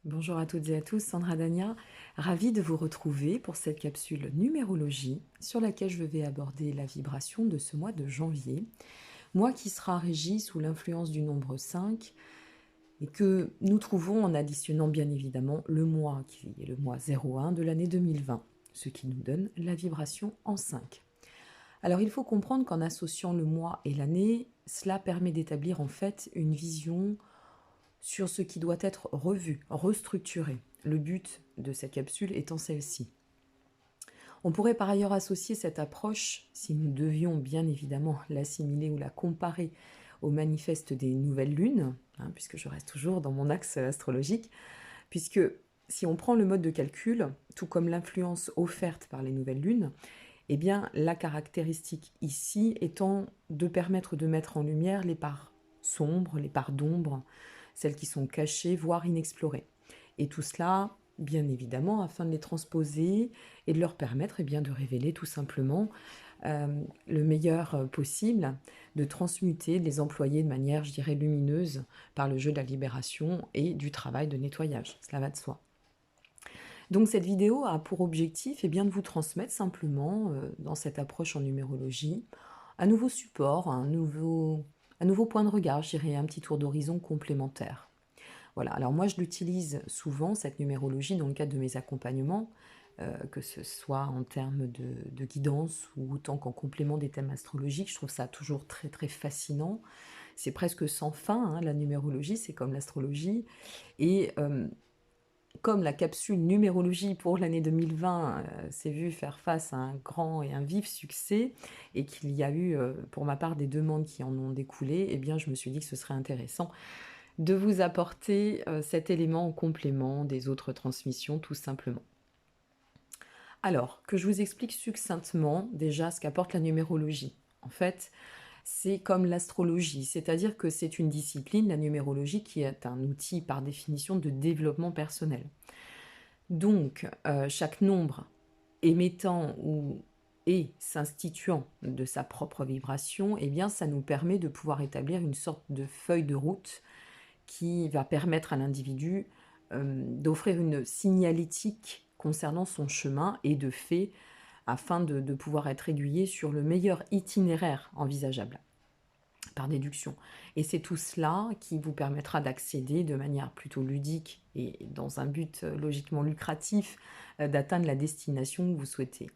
Bonjour à toutes et à tous, Sandra Dania, ravie de vous retrouver pour cette capsule numérologie sur laquelle je vais aborder la vibration de ce mois de janvier, mois qui sera régi sous l'influence du nombre 5 et que nous trouvons en additionnant bien évidemment le mois qui est le mois 01 de l'année 2020, ce qui nous donne la vibration en 5. Alors il faut comprendre qu'en associant le mois et l'année, cela permet d'établir en fait une vision sur ce qui doit être revu, restructuré. Le but de cette capsule étant celle-ci. On pourrait par ailleurs associer cette approche, si nous devions bien évidemment l'assimiler ou la comparer au manifeste des nouvelles lunes, puisque je reste toujours dans mon axe astrologique, puisque si on prend le mode de calcul, tout comme l'influence offerte par les nouvelles lunes, eh bien la caractéristique ici étant de permettre de mettre en lumière les parts sombres, les parts d'ombre, celles qui sont cachées, voire inexplorées. Et tout cela, bien évidemment, afin de les transposer et de leur permettre bien, de révéler tout simplement le meilleur possible, de transmuter, de les employer de manière, je dirais, lumineuse par le jeu de la libération et du travail de nettoyage. Cela va de soi. Donc cette vidéo a pour objectif bien, de vous transmettre simplement, dans cette approche en numérologie, un nouveau support, un nouveau point de regard, je dirais, un petit tour d'horizon complémentaire. Voilà, alors moi je l'utilise souvent, cette numérologie, dans le cadre de mes accompagnements, que ce soit en termes de guidance ou autant qu'en complément des thèmes astrologiques. Je trouve ça toujours très très fascinant. C'est presque sans fin, la numérologie, c'est comme l'astrologie. Et comme la capsule numérologie pour l'année 2020 s'est vue faire face à un grand et un vif succès, et qu'il y a eu, pour ma part, des demandes qui en ont découlé, eh bien je me suis dit que ce serait intéressant de vous apporter cet élément en complément des autres transmissions, tout simplement. Alors, que je vous explique succinctement déjà ce qu'apporte la numérologie. En fait, c'est comme l'astrologie, c'est-à-dire que c'est une discipline, la numérologie, qui est un outil par définition de développement personnel. Donc, chaque nombre émettant et s'instituant de sa propre vibration, eh bien, ça nous permet de pouvoir établir une sorte de feuille de route qui va permettre à l'individu d'offrir une signalétique concernant son chemin et de fait, afin de pouvoir être aiguillé sur le meilleur itinéraire envisageable, par déduction. Et c'est tout cela qui vous permettra d'accéder de manière plutôt ludique et dans un but logiquement lucratif, d'atteindre la destination que vous souhaitez.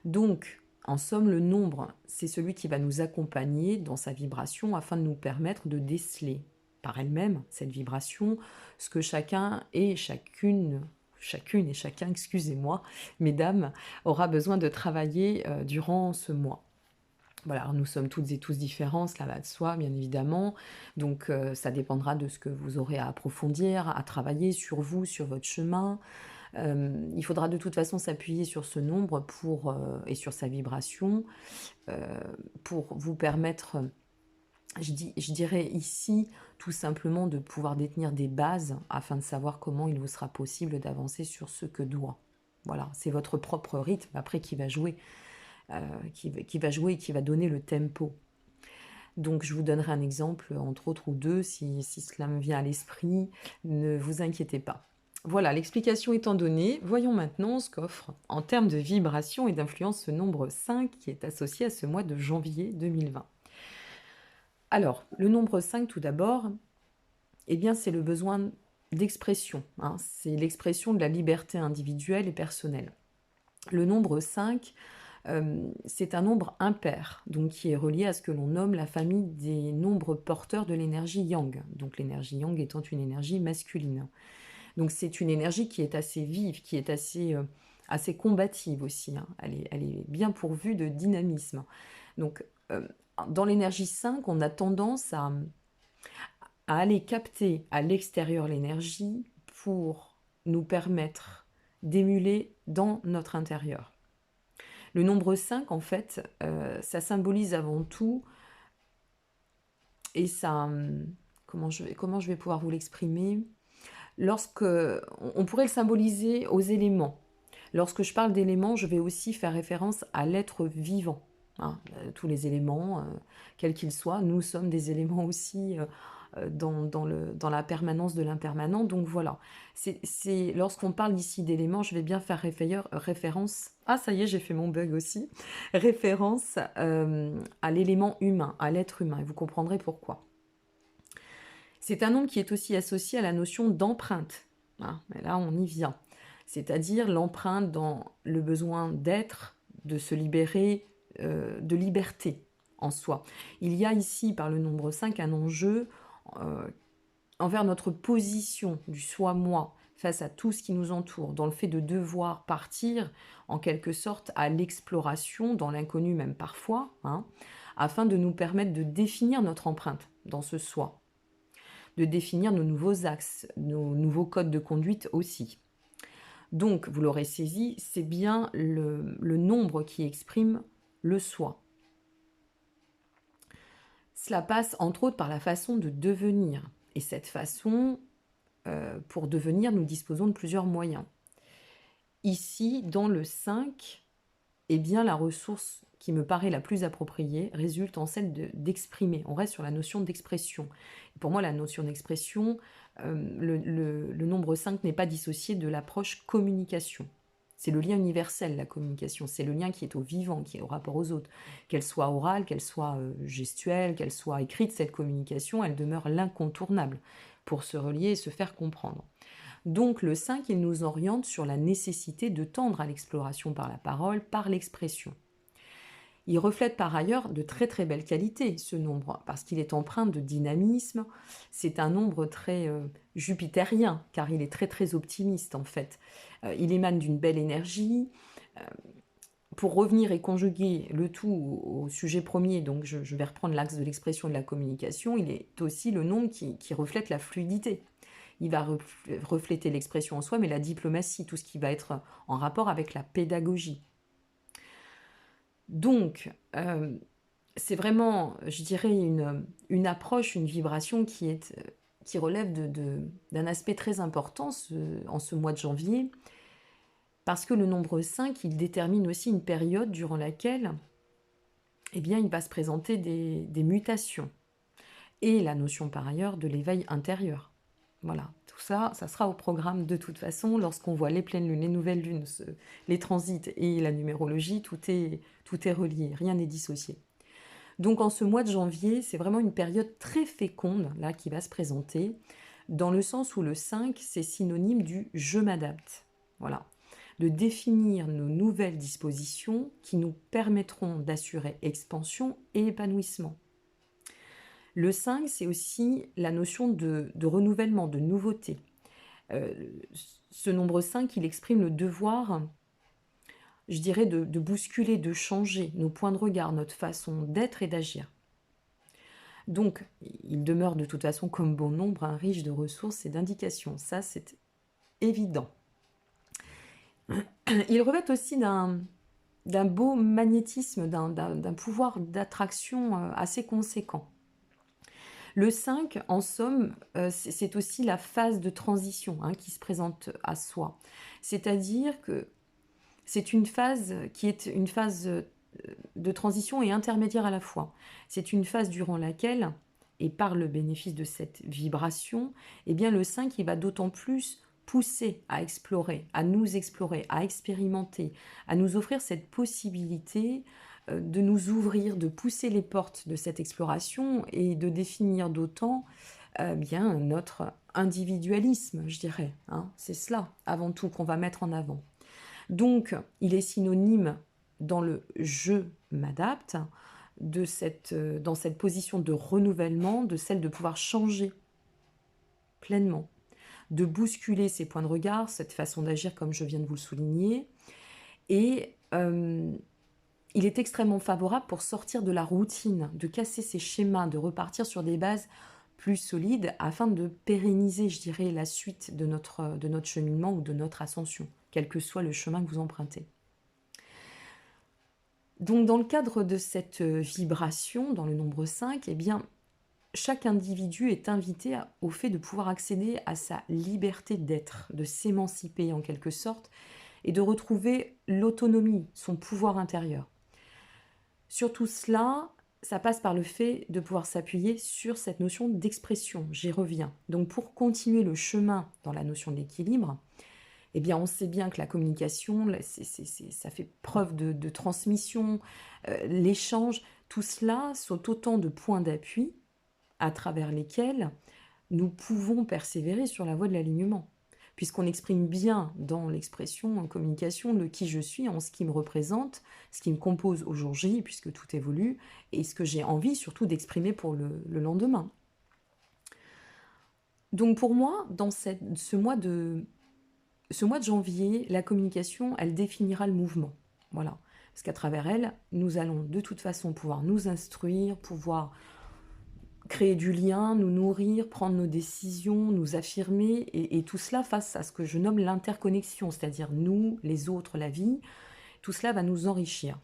Donc, en somme, le nombre, c'est celui qui va nous accompagner dans sa vibration afin de nous permettre de déceler par elle-même cette vibration, ce que chacun et chacune et chacun, excusez-moi, mesdames, aura besoin de travailler durant ce mois. Voilà, alors nous sommes toutes et tous différents, cela va de soi, bien évidemment. Donc, ça dépendra de ce que vous aurez à approfondir, à travailler sur vous, sur votre chemin. Il faudra de toute façon s'appuyer sur ce nombre et sur sa vibration pour vous permettre, je dirais ici, tout simplement de pouvoir détenir des bases afin de savoir comment il vous sera possible d'avancer sur ce que doit. Voilà, c'est votre propre rythme après qui va jouer, qui va jouer et qui va donner le tempo. Donc je vous donnerai un exemple, entre autres, ou deux, si cela me vient à l'esprit, ne vous inquiétez pas. Voilà, l'explication étant donnée, voyons maintenant ce qu'offre, en termes de vibration et d'influence, ce nombre 5 qui est associé à ce mois de janvier 2020. Alors, le nombre 5, tout d'abord, eh bien, c'est le besoin d'expression, c'est l'expression de la liberté individuelle et personnelle. Le nombre 5, c'est un nombre impair, donc qui est relié à ce que l'on nomme la famille des nombres porteurs de l'énergie yang, donc l'énergie yang étant une énergie masculine. Donc c'est une énergie qui est assez vive, qui est assez combative aussi, elle est bien pourvue de dynamisme. Donc dans l'énergie 5, on a tendance à aller capter à l'extérieur l'énergie pour nous permettre d'émuler dans notre intérieur. Le nombre 5, en fait, ça symbolise avant tout, et ça, comment je vais pouvoir vous l'exprimer, on pourrait le symboliser aux éléments. Lorsque je parle d'éléments, je vais aussi faire référence à l'être vivant. Tous les éléments, quels qu'ils soient, nous sommes des éléments aussi dans la permanence de l'impermanent. Donc voilà, lorsqu'on parle ici d'éléments, je vais bien faire référence, ah ça y est, j'ai fait mon bug aussi, référence à l'élément humain, à l'être humain, et vous comprendrez pourquoi. C'est un nombre qui est aussi associé à la notion d'empreinte. Ah, mais là, on y vient. C'est-à-dire l'empreinte dans le besoin d'être, de se libérer, de liberté en soi. Il y a ici, par le nombre 5, un enjeu euh, envers notre position du soi-moi face à tout ce qui nous entoure, dans le fait de devoir partir en quelque sorte à l'exploration, dans l'inconnu même parfois, hein, afin de nous permettre de définir notre empreinte dans ce soi, de définir nos nouveaux axes, nos nouveaux codes de conduite aussi. Donc, vous l'aurez saisi, c'est bien le nombre qui exprime le soi. Cela passe entre autres par la façon de devenir. Et cette façon, pour devenir, nous disposons de plusieurs moyens. Ici, dans le 5, eh bien, la ressource qui me paraît la plus appropriée résulte en celle d'exprimer. On reste sur la notion d'expression. Pour moi, la notion d'expression, le nombre 5 n'est pas dissocié de l'approche communication. C'est le lien universel, la communication. C'est le lien qui est au vivant, qui est au rapport aux autres. Qu'elle soit orale, qu'elle soit gestuelle, qu'elle soit écrite, cette communication, elle demeure l'incontournable pour se relier et se faire comprendre. Donc le 5, il nous oriente sur la nécessité de tendre à l'exploration par la parole, par l'expression. Il reflète par ailleurs de très très belles qualités, ce nombre, parce qu'il est empreint de dynamisme. C'est un nombre très jupitérien, car il est très très optimiste en fait. Il émane d'une belle énergie. Pour revenir et conjuguer le tout au sujet premier, donc je vais reprendre l'axe de l'expression et de la communication, il est aussi le nombre qui reflète la fluidité. Il va refléter l'expression en soi, mais la diplomatie, tout ce qui va être en rapport avec la pédagogie. Donc, c'est vraiment, je dirais, une approche, une vibration qui relève d'un aspect très important en ce mois de janvier, parce que le nombre 5, il détermine aussi une période durant laquelle eh bien, il va se présenter des mutations, et la notion par ailleurs de l'éveil intérieur. Voilà, tout ça, ça sera au programme de toute façon. Lorsqu'on voit les pleines lunes, les nouvelles lunes, les transits et la numérologie, tout est relié, rien n'est dissocié. Donc en ce mois de janvier, c'est vraiment une période très féconde là qui va se présenter, dans le sens où le 5, c'est synonyme du « je m'adapte ». Voilà, de définir nos nouvelles dispositions qui nous permettront d'assurer expansion et épanouissement. Le 5, c'est aussi la notion de renouvellement, de nouveauté. Ce nombre 5, il exprime le devoir, je dirais, de bousculer, de changer nos points de regard, notre façon d'être et d'agir. Donc, il demeure de toute façon, comme bon nombre, riche de ressources et d'indications. Ça, c'est évident. Il revêt aussi d'un beau magnétisme, d'un pouvoir d'attraction assez conséquent. Le 5, en somme, c'est aussi la phase de transition qui se présente à soi. C'est-à-dire que c'est une phase qui est une phase de transition et intermédiaire à la fois. C'est une phase durant laquelle, et par le bénéfice de cette vibration, eh bien le 5 il va d'autant plus pousser à explorer, à expérimenter, à nous offrir cette possibilité de nous ouvrir, de pousser les portes de cette exploration et de définir d'autant bien notre individualisme, je dirais. C'est cela, avant tout, qu'on va mettre en avant. Donc, il est synonyme dans le « je m'adapte », dans cette position de renouvellement, de celle de pouvoir changer pleinement, de bousculer ses points de regard, cette façon d'agir comme je viens de vous le souligner. Et il est extrêmement favorable pour sortir de la routine, de casser ses schémas, de repartir sur des bases plus solides afin de pérenniser, je dirais, la suite de notre cheminement ou de notre ascension, quel que soit le chemin que vous empruntez. Donc, dans le cadre de cette vibration, dans le nombre 5, eh bien, chaque individu est invité au fait de pouvoir accéder à sa liberté d'être, de s'émanciper en quelque sorte, et de retrouver l'autonomie, son pouvoir intérieur. Sur tout cela, ça passe par le fait de pouvoir s'appuyer sur cette notion d'expression. J'y reviens. Donc pour continuer le chemin dans la notion d'équilibre, eh bien on sait bien que la communication, ça fait preuve de transmission, l'échange, tout cela sont autant de points d'appui à travers lesquels nous pouvons persévérer sur la voie de l'alignement, puisqu'on exprime bien dans l'expression en communication le qui je suis, en ce qui me représente, ce qui me compose au jour J, puisque tout évolue, et ce que j'ai envie surtout d'exprimer pour le lendemain. Donc pour moi, dans ce mois de janvier, la communication, elle définira le mouvement. Voilà. Parce qu'à travers elle, nous allons de toute façon pouvoir nous instruire, pouvoir créer du lien, nous nourrir, prendre nos décisions, nous affirmer, et tout cela face à ce que je nomme l'interconnexion, c'est-à-dire nous, les autres, la vie, tout cela va nous enrichir.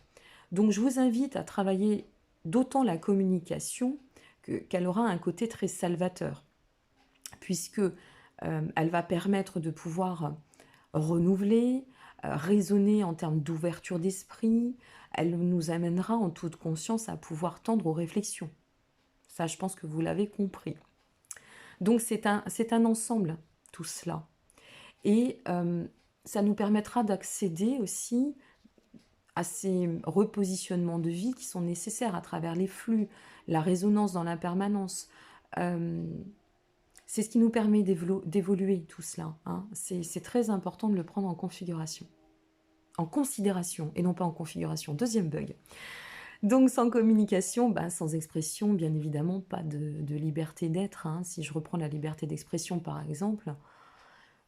Donc je vous invite à travailler d'autant la communication qu'elle aura un côté très salvateur, puisque elle va permettre de pouvoir renouveler, raisonner en termes d'ouverture d'esprit, elle nous amènera en toute conscience à pouvoir tendre aux réflexions. Ça, je pense que vous l'avez compris. Donc, c'est un ensemble, tout cela. Et ça nous permettra d'accéder aussi à ces repositionnements de vie qui sont nécessaires à travers les flux, la résonance dans l'impermanence. C'est ce qui nous permet d'évoluer, tout cela. Hein. C'est très important de le prendre en configuration. En considération, et non pas en configuration. Deuxième bug. Donc sans communication, sans expression, bien évidemment, pas de liberté d'être. Hein. Si je reprends la liberté d'expression par exemple,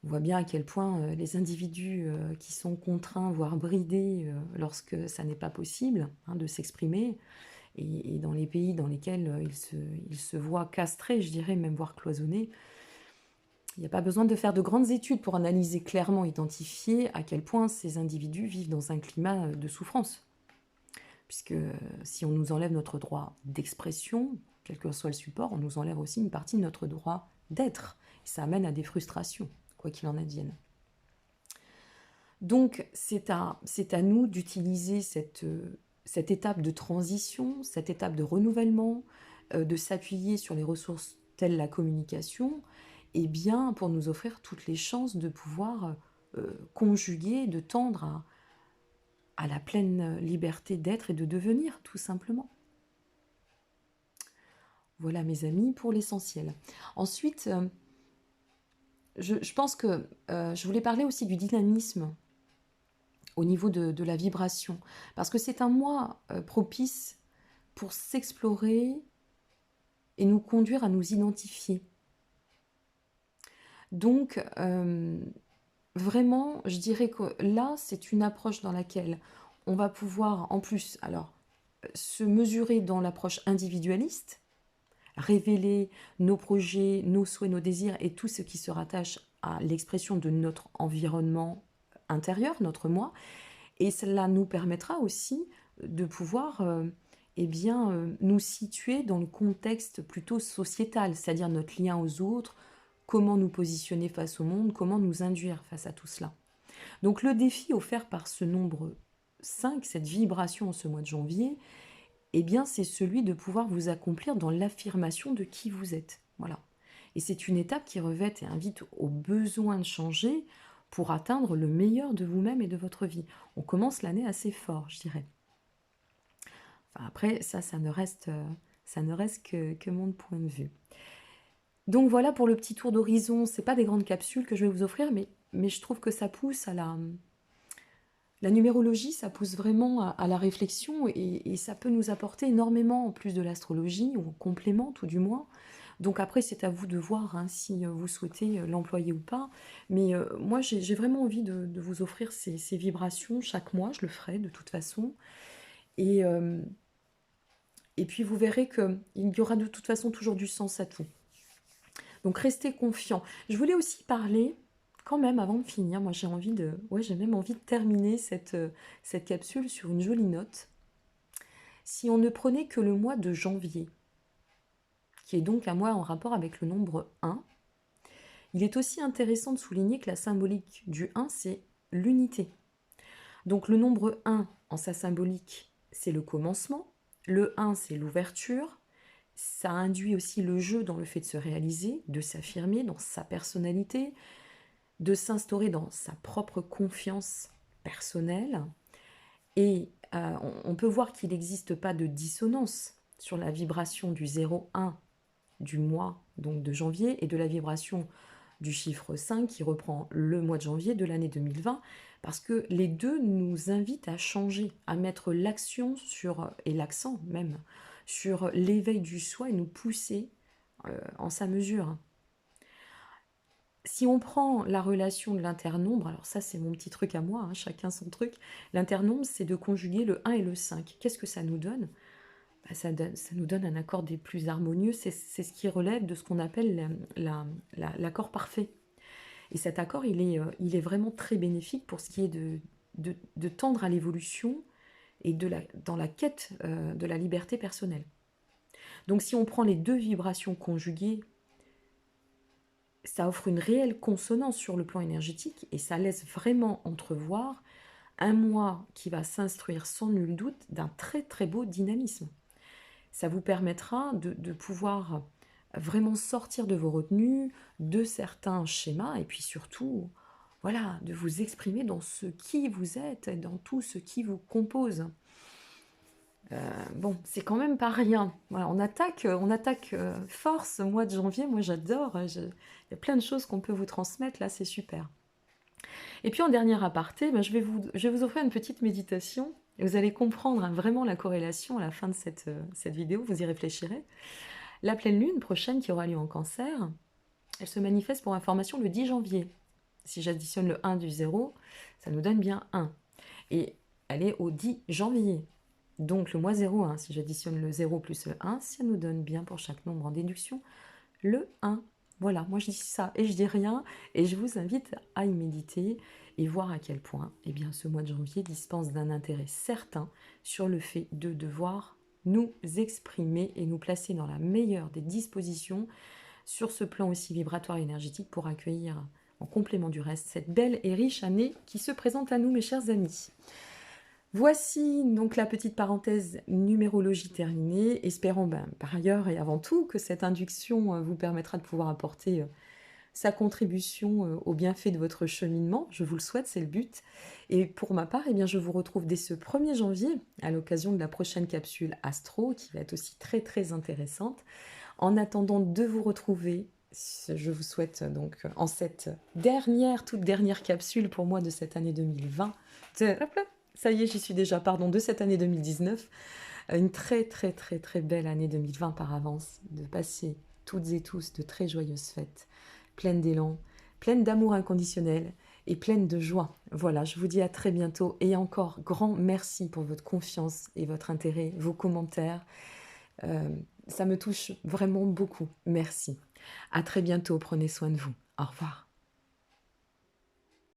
on voit bien à quel point les individus qui sont contraints, voire bridés, lorsque ça n'est pas possible de s'exprimer, et dans les pays dans lesquels ils se voient castrés, je dirais, même voire cloisonnés, il n'y a pas besoin de faire de grandes études pour analyser clairement, identifier à quel point ces individus vivent dans un climat de souffrance. Puisque si on nous enlève notre droit d'expression, quel que soit le support, on nous enlève aussi une partie de notre droit d'être. Et ça amène à des frustrations, quoi qu'il en advienne. Donc c'est à nous d'utiliser cette étape de transition, cette étape de renouvellement, de s'appuyer sur les ressources telles la communication, et bien pour nous offrir toutes les chances de pouvoir conjuguer, de tendre à la pleine liberté d'être et de devenir, tout simplement. Voilà, mes amis, pour l'essentiel. Ensuite, je pense que je voulais parler aussi du dynamisme au niveau de la vibration, parce que c'est un mois propice pour s'explorer et nous conduire à nous identifier. Donc, vraiment, je dirais que là, c'est une approche dans laquelle on va pouvoir, en plus, alors, se mesurer dans l'approche individualiste, révéler nos projets, nos souhaits, nos désirs et tout ce qui se rattache à l'expression de notre environnement intérieur, notre moi. Et cela nous permettra aussi de pouvoir nous situer dans le contexte plutôt sociétal, c'est-à-dire notre lien aux autres, comment nous positionner face au monde, comment nous induire face à tout cela. Donc le défi offert par ce nombre 5, cette vibration en ce mois de janvier, eh bien c'est celui de pouvoir vous accomplir dans l'affirmation de qui vous êtes. Voilà. Et c'est une étape qui revêt et invite au besoin de changer pour atteindre le meilleur de vous-même et de votre vie. On commence l'année assez fort, je dirais. Enfin, après, ça ne reste que mon point de vue. Donc voilà pour le petit tour d'horizon. Ce n'est pas des grandes capsules que je vais vous offrir, mais je trouve que ça pousse à la numérologie, ça pousse vraiment à la réflexion, et ça peut nous apporter énormément en plus de l'astrologie, ou en complément tout du moins. Donc après, c'est à vous de voir si vous souhaitez l'employer ou pas. Mais moi, j'ai vraiment envie de vous offrir ces vibrations chaque mois. Je le ferai de toute façon. Et puis, vous verrez qu'il y aura de toute façon toujours du sens à tout. Donc, restez confiants. Je voulais aussi parler, quand même, avant de finir, moi, j'ai même envie de terminer cette capsule sur une jolie note. Si on ne prenait que le mois de janvier, qui est donc un mois en rapport avec le nombre 1, il est aussi intéressant de souligner que la symbolique du 1, c'est l'unité. Donc le nombre 1, en sa symbolique, c'est le commencement, Le 1, c'est l'ouverture. Ça induit aussi le jeu dans le fait de se réaliser, de s'affirmer dans sa personnalité, de s'instaurer dans sa propre confiance personnelle. Et on peut voir qu'il n'existe pas de dissonance sur la vibration du 0,1 du mois donc de janvier et de la vibration du chiffre 5 qui reprend le mois de janvier de l'année 2020, parce que les deux nous invitent à changer, à mettre l'action sur, et l'accent même, sur l'éveil du soi et nous pousser en sa mesure. Si on prend la relation de l'internombre, alors ça c'est mon petit truc à moi, hein, chacun son truc, l'internombre c'est de conjuguer le 1 et le 5. Qu'est-ce que ça nous donne? Bah, ça nous donne un accord des plus harmonieux, c'est ce qui relève de ce qu'on appelle l'accord parfait. Et cet accord, il est vraiment très bénéfique pour ce qui est de tendre à l'évolution et dans la quête de la liberté personnelle. Donc si on prend les deux vibrations conjuguées, ça offre une réelle consonance sur le plan énergétique et ça laisse vraiment entrevoir un mois qui va s'instruire sans nul doute d'un très très beau dynamisme. Ça vous permettra de pouvoir vraiment sortir de vos retenues, de certains schémas, et puis surtout, voilà, de vous exprimer dans ce qui vous êtes, et dans tout ce qui vous compose. Bon, c'est quand même pas rien. Voilà, on attaque fort ce mois de janvier, moi j'adore, il y a plein de choses qu'on peut vous transmettre, là c'est super. Et puis en dernier aparté, je vais vous offrir une petite méditation, et vous allez comprendre vraiment la corrélation à la fin de cette vidéo, vous y réfléchirez. La pleine lune prochaine qui aura lieu en Cancer, elle se manifeste pour information le 10 janvier. Si j'additionne le 1 du 0, ça nous donne bien 1. Et elle est au 10 janvier. Donc le mois 0,1, si j'additionne le 0 plus le 1, ça nous donne bien pour chaque nombre en déduction le 1. Voilà, moi je dis ça et je dis rien, et je vous invite à y méditer et voir à quel point ce mois de janvier dispense d'un intérêt certain sur le fait de devoir nous exprimer et nous placer dans la meilleure des dispositions sur ce plan aussi vibratoire et énergétique pour accueillir, en complément du reste, cette belle et riche année qui se présente à nous, mes chers amis. Voici donc la petite parenthèse numérologie terminée. Espérons par ailleurs et avant tout que cette induction vous permettra de pouvoir apporter sa contribution au bienfait de votre cheminement. Je vous le souhaite, c'est le but. Et pour ma part, je vous retrouve dès ce 1er janvier à l'occasion de la prochaine capsule Astro qui va être aussi très très intéressante. En attendant de vous retrouver, je vous souhaite donc en cette toute dernière capsule pour moi de cette année 2020. Ça y est, j'y suis déjà, de cette année 2019. Une très très très très belle année 2020 par avance. De passer toutes et tous de très joyeuses fêtes, pleines d'élan, pleines d'amour inconditionnel et pleines de joie. Voilà, je vous dis à très bientôt et encore grand merci pour votre confiance et votre intérêt, vos commentaires. Ça me touche vraiment beaucoup. Merci. À très bientôt. Prenez soin de vous. Au revoir.